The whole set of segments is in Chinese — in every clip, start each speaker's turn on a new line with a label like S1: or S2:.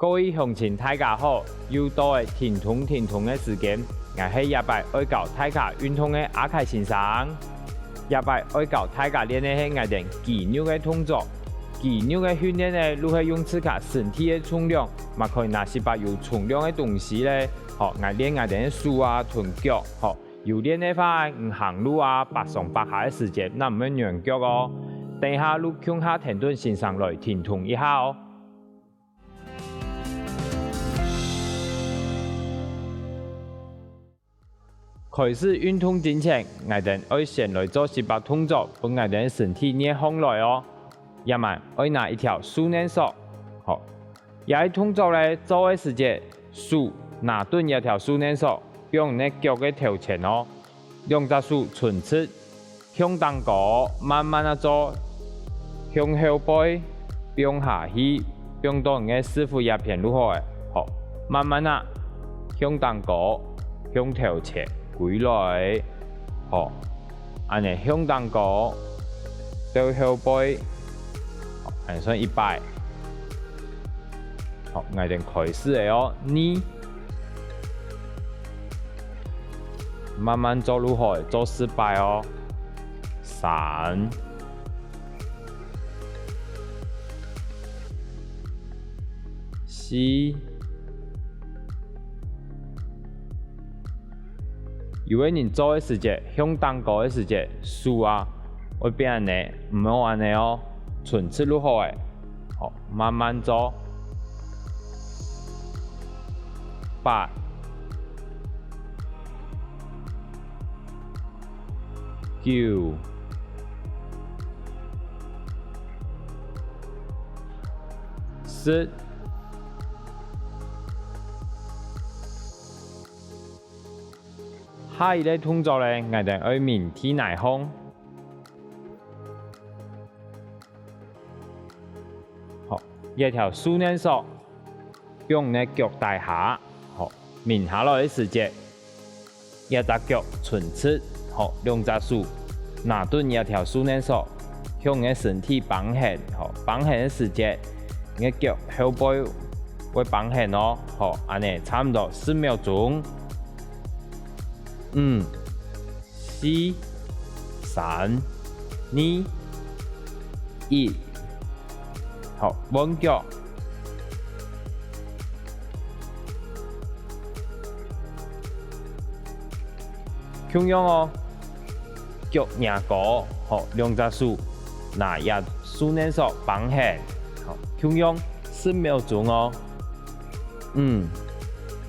S1: 各位乡亲大家好，又到了停通的时间，我是也摆爱教大家运动的阿凯先生。也摆爱教大家练的是我哋肌肉的动作，肌肉的训练呢，如何用自己身体的重量，嘛可以拿些把有重量的东西呢，我练我哋的手啊、臀脚，有练的话，行路啊、爬上爬下的时间，那唔要软脚哦。等一下，你向下停顿先生来停通一下哦。开始运动之前，我哋要先来做18把动作，帮我哋身体热起来哦。也咪要拿一条束链索，好，也动作咧做嘅时节，手拿顿一条束链索，用你脚嘅头前哦，两只手顺切向东高，慢慢啊做，向后背，向下去，向到你嘅师傅也偏如何嘅，好，慢慢啊向东高，向头前。回来，好，安尼向东高，到后背，好，安尼算100。好，我哋开始了哦，你慢慢做如何做失败哦，3、4。有个人做的时节，向东高的时节，手啊会变安尼，唔好安尼哦，顺势如何诶？好，慢慢做。8、9、10。下一个动作咧，我哋要面体内胸。好，一条束链索，用你脚带下，好，面下来的时节，一只脚顺切，好，两只手拿顿一条束链索，向你身体绑线，好，绑线的时节，你脚后背会绑线哦，好，安尼差唔多4秒钟。5、4、3、2、1，好，稳脚，同样哦，脚压高，好，两只手拿一束链索绑线，好，同样4秒钟哦。5、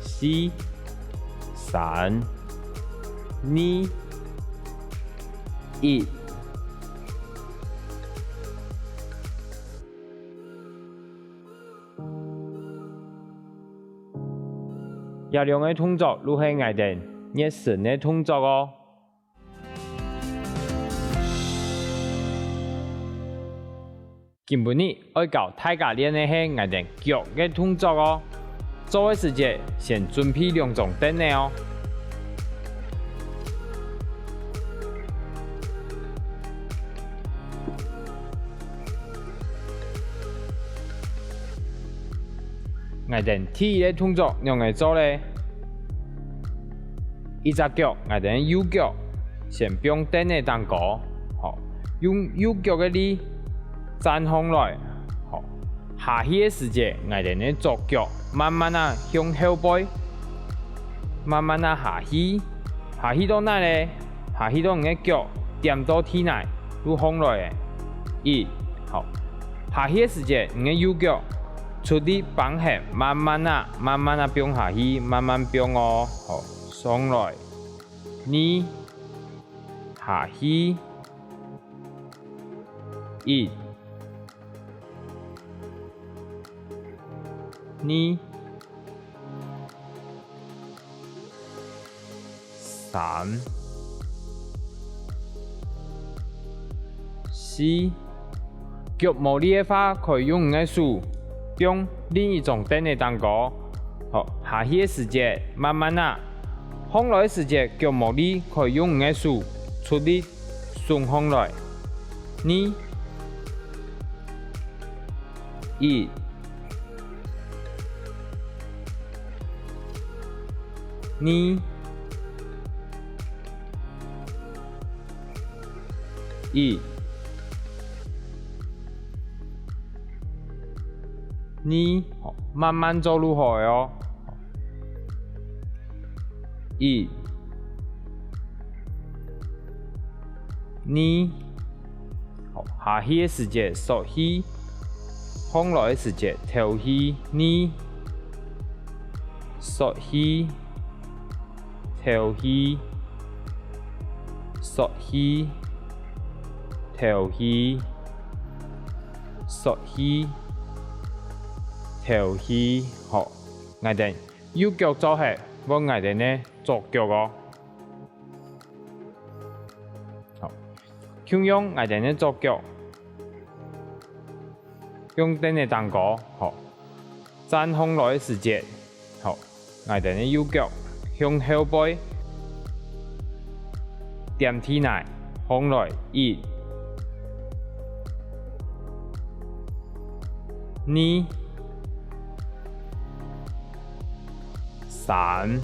S1: 4、3、2、1。这两个动作如何我哋热身的动作哦。今日要教大家练的是我哋脚的动作哦。做的时节先准备2种凳的哦。我哋第一个动作用嚟做咧，一只脚我哋右脚先用凳嘅当高，好，用右脚嘅力站上来，好，下去嘅时节我哋呢左脚慢慢啊向后背，慢慢啊下去，下去到哪咧？下去到你嘅脚点到体内，都放来嘅，好，下去嘅时节你嘅右脚。出力绑线，慢慢啊变下去，慢慢变哦，好，上来，你下去，1、2、3、4。脚无力的话，可以用你的手。用另一种凳的当高，好，下去的时节慢慢啊，放来的时节脚无力，可以用你的手出力顺放来，2、1、2 1 2，慢慢走入海哦。1 2，下去的时节缩起，放落的时节跳起2，缩起，跳起，缩起，跳起，缩起。跳起，好，我哋右脚做下，我哋呢左腳哦。好，咁樣我哋呢左腳，用等嘅蛋糕，好，站空來嘅時節，好，我哋呢右腳向後背，點起來，放來1 2 3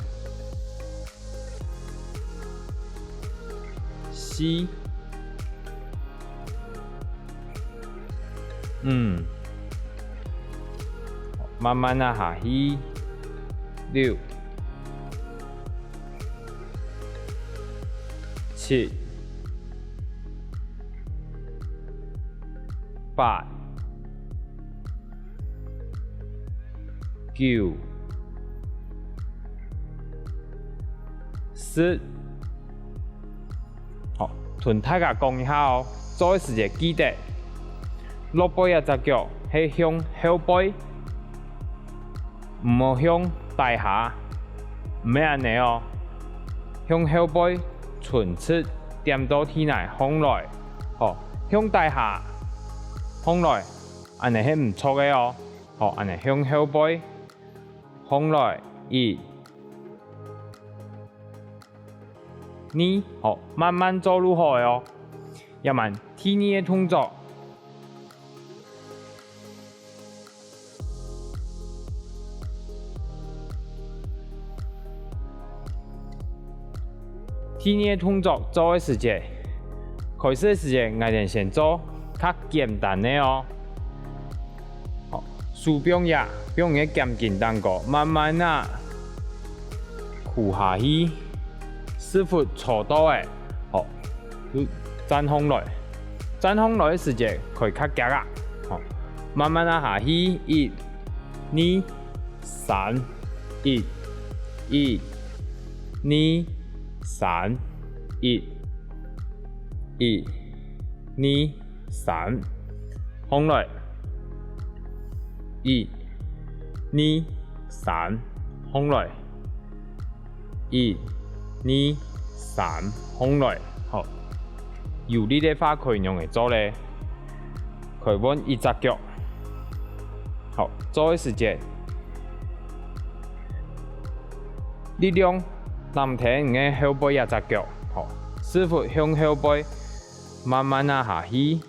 S1: 4 5，慢慢啊下去6 7 8 9 10，好，同大家講一下哦，做嘅時節記得，落背一隻腳係向後背，唔好向大下，唔係安尼哦，向後背順側點到體內放來，好，向大下放來，安尼係唔錯嘅哦，好，安尼向後背放來1 2，好，慢慢走入海哦。要慢第2個動作，第2個動作做嘅時節，開始嘅時節，我哋先做較簡單嘅哦。好，手柄也用嘅簡單個，慢慢啊，屈下去。師傅錯到嘅，好，站空來，站空來嘅時節可以較夾啊，好，慢慢啊下去1 2 3 1 1 2 3 1 1 2 3，空來1 2 3，空來1 2 3，空來，好，有呢啲花可以用嚟做咧，佢揾一隻腳，好，做嘅時節，力量暫停嘅後背一隻腳，好，師傅向後背慢慢啊下去，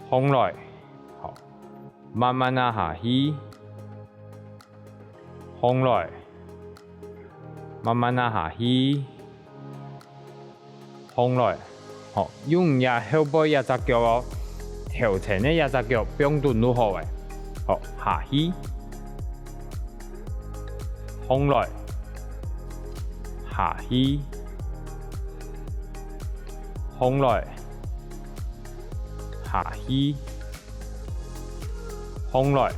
S1: 空來，好，慢慢啊下去，空來。慢慢啊下去，放來，好，用一後背一隻腳哦，調前嘅一隻腳標準如何嘅，好，下去，放來，下去，放來，下去，放來，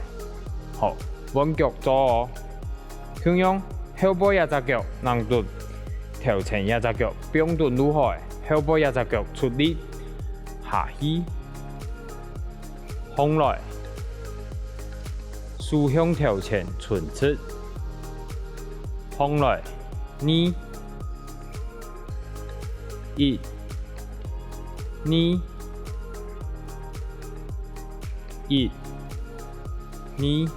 S1: 好，穩腳做哦，咁樣。後背一隻腳能斷，調前一隻腳標準如何？後背一隻腳出力，下去，放來，手向調前順側，放來2 1 2 1 2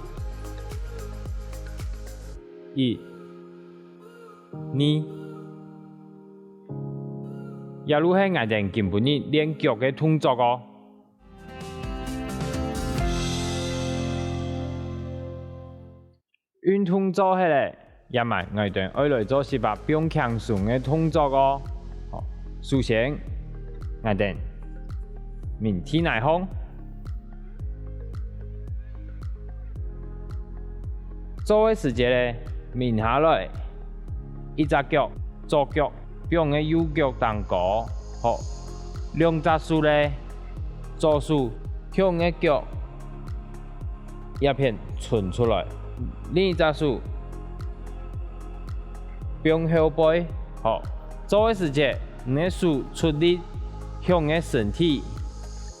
S1: 1 2，也如係我哋根本呢練腳嘅動作哦。運動做起來，也咪我哋愛來做18不用強順嘅動作哦。好，首先我哋面體內胸，做嘅時節咧，面下來，一隻腳左腳不用嘅右腳當高，好，兩隻手咧，左手向嘅腳一片伸出來，另一隻手向後背，好，做嘅時節，你嘅手出力向嘅身體，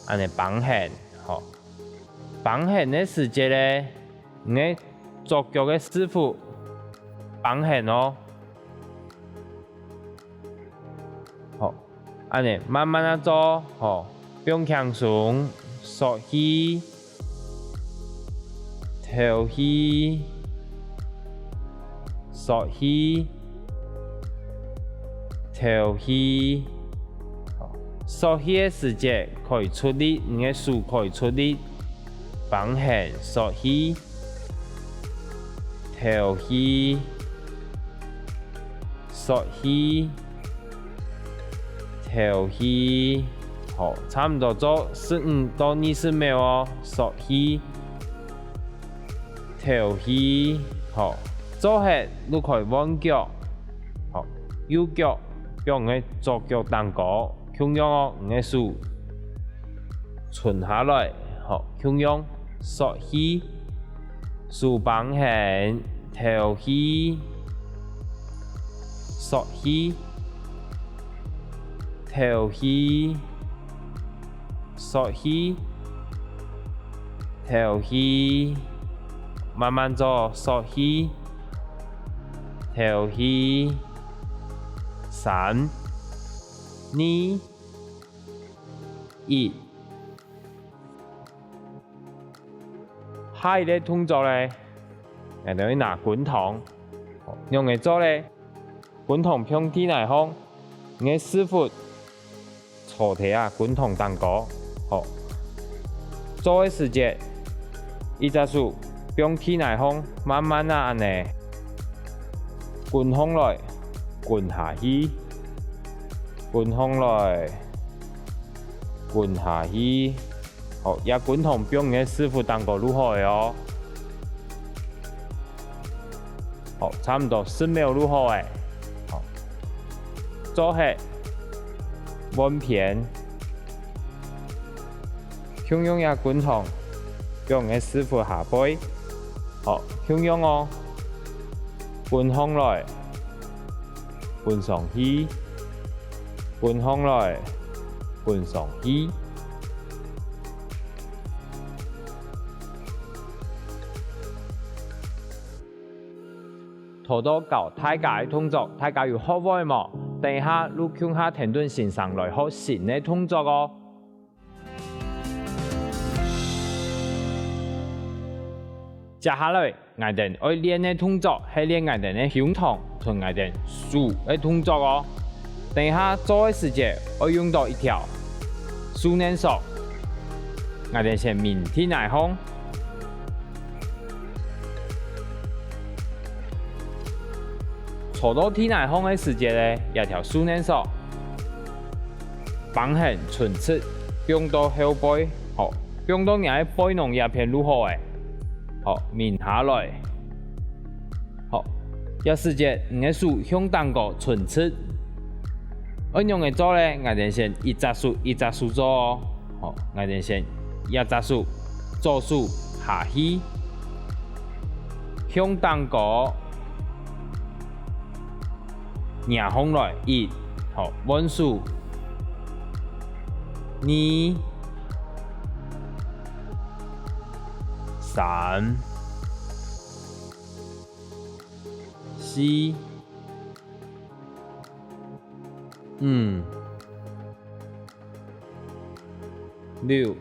S1: 安尼綁弦，好，綁弦嘅時節咧，你嘅左腳嘅師傅綁弦哦，好，安尼慢慢啊做，好，不用強鬆，縮氣，吐氣，縮氣。吐氣，縮氣嘅時節可以出力，你嘅手可以出力，綁弦縮氣，吐氣，縮氣，吐氣，好，差唔多做15到20秒哦，縮氣，吐氣，好，做下你可以彎腳，好，右腳。用嘅左腳當高，向樣哦，你嘅手伸下來，好，向樣縮氣，手綁弦，吐氣，縮氣，吐氣，縮氣，吐氣，慢慢做，縮氣，吐氣。3、2、1，下一個動作咧，我哋會拿滾筒，用嚟做咧，滾筒向體內放，你嘅師傅坐地啊，滾筒當高，好，做嘅時節，一隻手向體內放，慢慢啊安尼，滾上來。滾下去，滾上來，滾下去，好，也滾筒不用嘅師傅當個如何嘅哦，好，差唔多10秒如何嘅，好，做下彎片，向用也滾筒，不用嘅師傅下背，好，向用哦，滾上來。滾上去，滾上來，滾上去。拖到教大家嘅動作，大家有學會冇？等下你向下停頓線上來學新嘅動作哦。接下來，我哋要練嘅動作係練我哋嘅胸膛同我哋手嘅動作哦。等下做嘅時節，我用到一條手鏈索，我哋先面體內放，坐到體內放嘅時節咧，有條手鏈索，綁弦唇切，用到後背，好，用到你嘅背囊也偏如何嘅。好，面下來，好，有時節你嘅手向當個唇切，我用嘅做咧，我哋先一隻手一隻手做哦，好，我哋先一隻手，左手下去，向當個壓上來1，好，穩手2、3、4、5、6、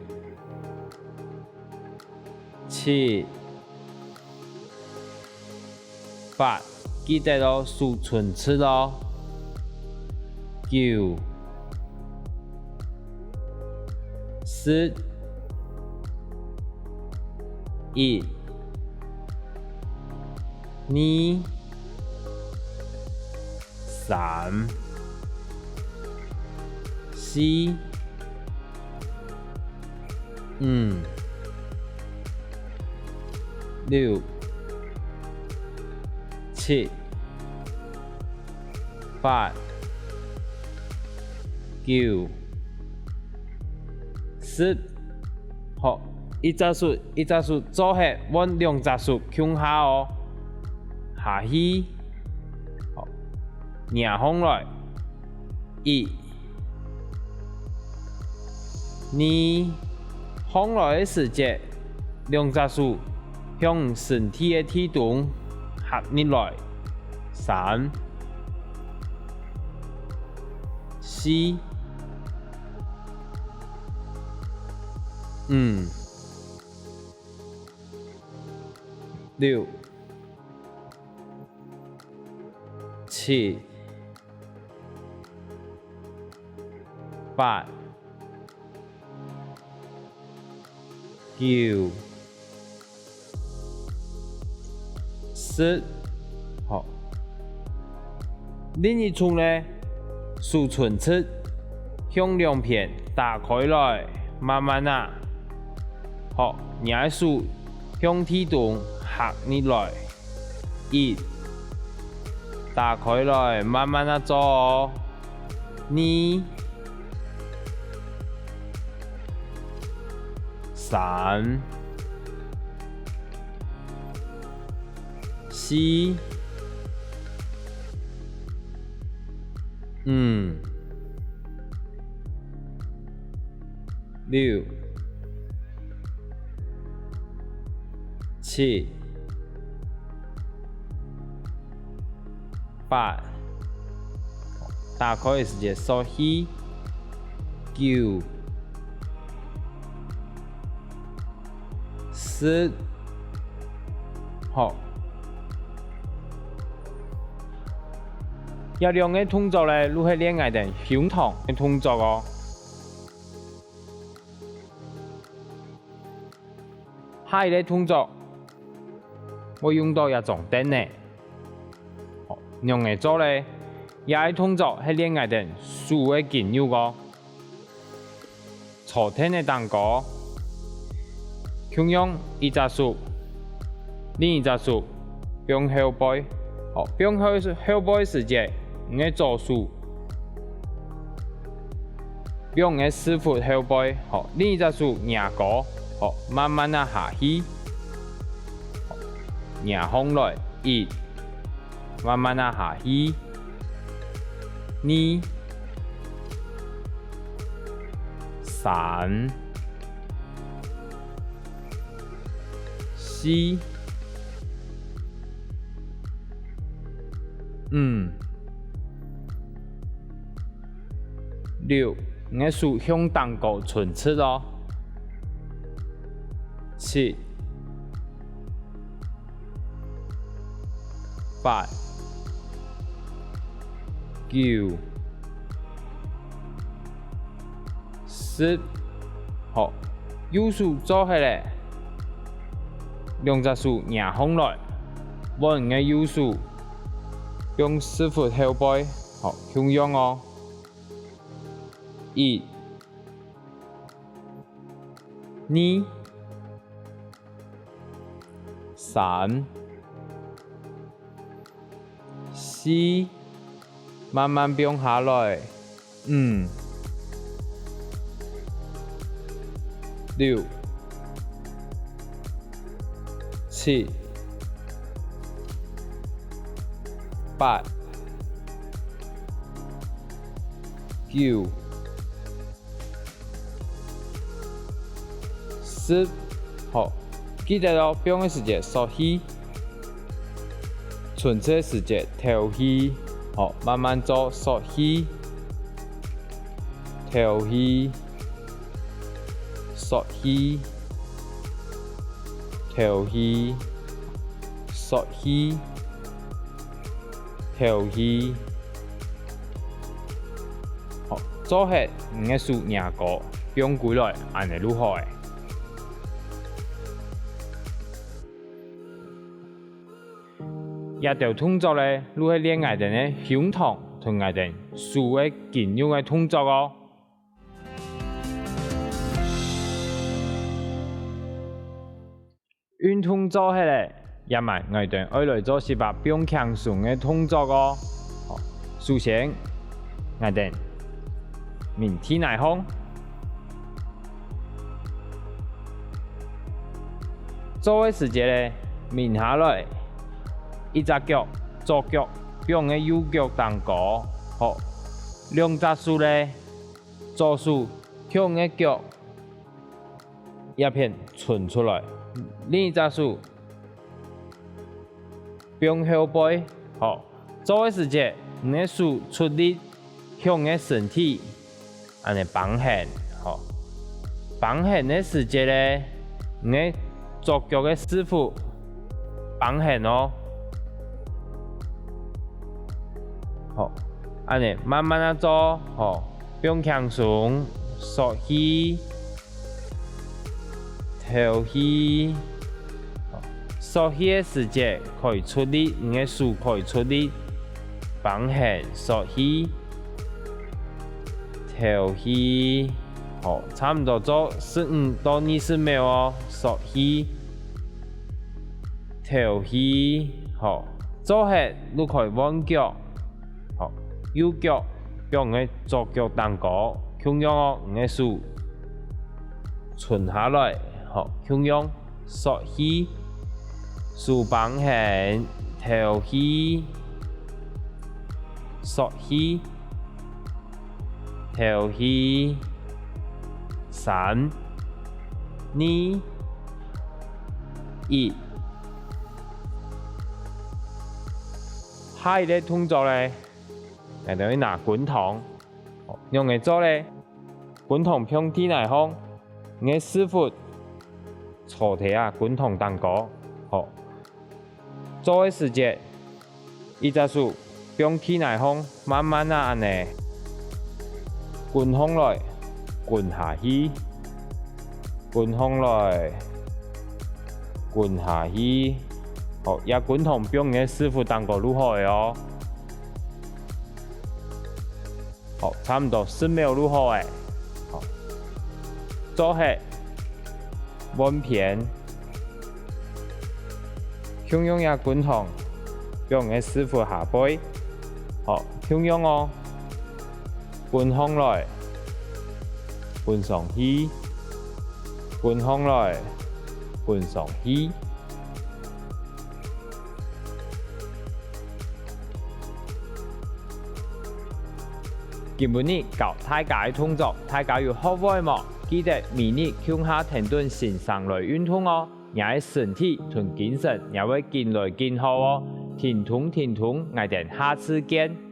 S1: 7、8，記得咯，數唇切咯，9、10、1、2、3、4、5、6、7、8、9、10。好，一只数做下，往两只数向下哦，下去。好，迎上来，1、2，上来的时节，两只手向身体的体重合入来，3、4、5、6、7、8、9、10。好，另一处呢，手唇侧向两边打开来，慢慢啊。好，两手向体重合入来，1，打开来，慢慢啊做哦，2、3、4、5、6、7、8，打开的时间数起，9、10。好，要两个动作咧，如何练爱的胸膛的动作哦。下一个动作，我用到一种灯呢。好，用来做咧，下一个动作係練愛的手的肌肉哦。朝天的蛋糕，同樣一隻手，另一隻手向後背。好，向後背時節，你嘅左手向嘅師傅後背。好，另一隻手壓高。好，慢慢啊下去，迎上來，1，慢慢啊下去，2、3、4、5、6，你嘅手向蛋糕唇側咯。7、8、9、10。好，右手做起來，兩隻手迎上來，往你嘅右手向師傅後背。好，同樣哦。1、2、3、4，慢慢變下來，5、6、7、8、9、10。好，記得咯，變嘅時間數起，唇側時間調起。好，慢慢做，數起，調起，數起，調起，數起，調起。好，做下你嘅手壓高，變過來，安尼如何誒？一條動作咧，如何練愛的呢？胸膛同我哋数嘅兼用嘅動作哦。运动做起来，也咪我哋愛來做是把比較輕鬆嘅動作哦。首先，我哋面體內胸，做嘅時節咧，面下來，一隻腳左腳用嘅右腳當高，好，兩隻手咧，左手向嘅腳一片伸出來。另一隻手向後背，好，做嘅時節，你嘅手出力向嘅身體，安尼綁弦，好，綁弦嘅時節咧，你嘅左腳嘅師傅綁弦哦，好，安尼慢慢啊做，好，不用輕鬆，縮氣。頭氣，縮氣嘅時節可以出力，你嘅手可以出力，綁弦縮氣，頭氣，好，差唔多做15到20秒哦，縮氣，頭氣，好，做起你可以彎腳，好，右腳用你嘅左腳當高，同樣哦，你嘅手伸下來。好，向用縮氣，手綁弦，頭氣，縮氣，頭氣，3、2、1。下一個動作咧，係等於拿滾筒，用嚟做咧，滾筒向體內放，你嘅師傅。坐體啊，滾筒當高，好。做嘅時節，一隻手向體內放，慢慢啊安尼，滾上來，滾下去，滾上來，滾下去，好。也滾筒不用你嘅師傅當高如何嘅哦，好，差唔多10秒如何嘅，好。做起。彎片，向用也滾筒，用嘅師傅下背，好，向用哦，滾上來，滾上去，滾上來，滾上去。今日教大家嘅動作，大家有學會冇？記得每日向下停頓先上來運動哦，也係身體同精神也會健來健好哦。停頓，我哋下次見。